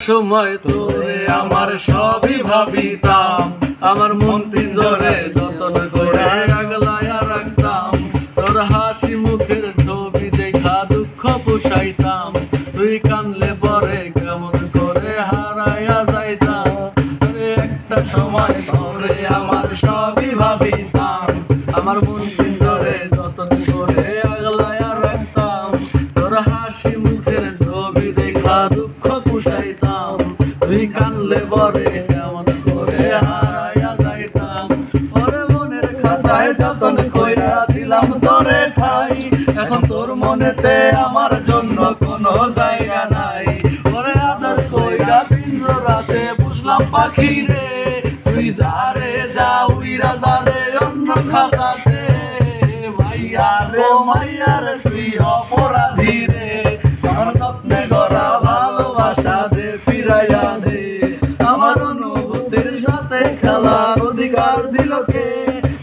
সময় তোরে আমার সবই ভাবিতাম, আমার মন পিঞ্জরে যতন করে আগলায়া রাখতাম। তোর হাসি মুখের ছবি দেখা দুঃখ পোষাইতাম, তুই কানলে পরে কেমন করে হারাইয়া যাইতাম। একটা সময় তোরে আমার সবই ভাবিতাম, আমার মন পিঞ্জরে যতন করে আগলায়া রাখতাম। তোর হাসি মুখের ছবি দেখা দুঃখ পোষাইতাম, তুই কানলে পরে কেমন করে হারাইয়া যাইতাম। ওরে মনের খাঁচায় যতন কইরা দিলাম তোরে ঠাই, এখন তোর মনেতে আমার জন্য কোনো জায়গা নাই। ওরে আদর কইরা পিঞ্জরাতে পুষলাম পাখি রে, তুই যা রে যা উইরা যা রে অন্য খাঁচাতে। মাইয়া রে মাইয়া রে তুই অপরাধী রে, আমার যত্নে গড়া ভালোবাসা দে ফিরাইয়া দে। আমার অনুভূতির সাথে খেলার অধিকার দিল কে?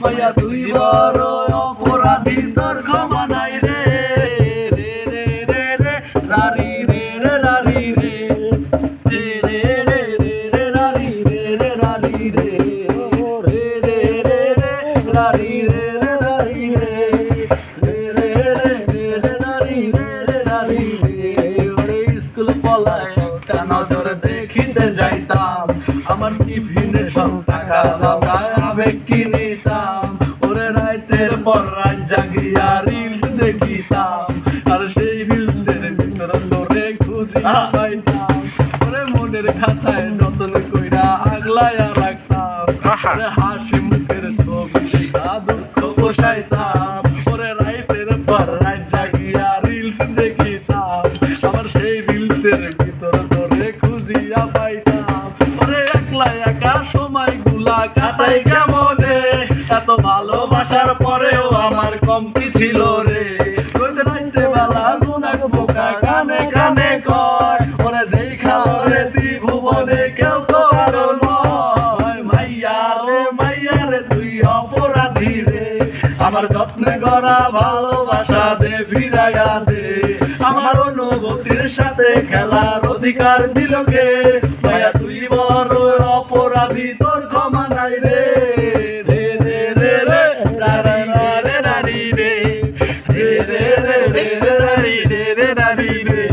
মাইয়া তুই বড় অপরাধী, তোর ক্ষমা নাই রে। রে রে রে রে রারি রে রে রারি রে, রে রে রে রে রে রারি রে রে রারি রে, রে রে রে রে রারি রে রে রারি রে, রে রে রে রে রে রারি রে রে রারি রে। ওরে স্কুল পলায় একটা নজর দেখিতে যাইতাম, আমার টিফিনে সব টাকা জমায় আবেগ কিনিতাম। ওরে রাইতের পর রাত জাগিয়া রিলস দেখিতাম, আর সেই রিলসের ভিতর তোরে খুঁজিয়া পাইতাম। ওরে মনের খাঁচায় যতন কইরা আগলায়া রাখতাম, ওরে হাসি মুখের ছবি দেখা দুঃখ পোষাইতাম। ওরে রাইতের পর রাত জাগিয়া রিলস দেখিতাম, আবার সেই রিলসের ভিতর তোরে খুঁজিয়া পাইতাম। ওরে একলা একা সময় গুলা কাটাই কেমনে, এত ভালোবাসার পরেও আমার কমতি ছিল রে। রোজ রাইতে বেলা জোনাক বোকা কানে কানে কয়, ওরে দেখা ওরে ত্রিভুবনে কেউ তো আদর নয়। মাইয়া রে তুই অপরাধী রে, আমার যত্নে গড়া ভালোবাসা দে ফিরাইয়া দে। আমার অনুভূতির সাথে খেলার অধিকার দিল কে? মাইয়া তুই বড় অপরাধী, তোর ক্ষমা নাই রে। রে রে রে রে রারি রে রে রারি রে, রে রে রে রে রারি রে রে রারি রে।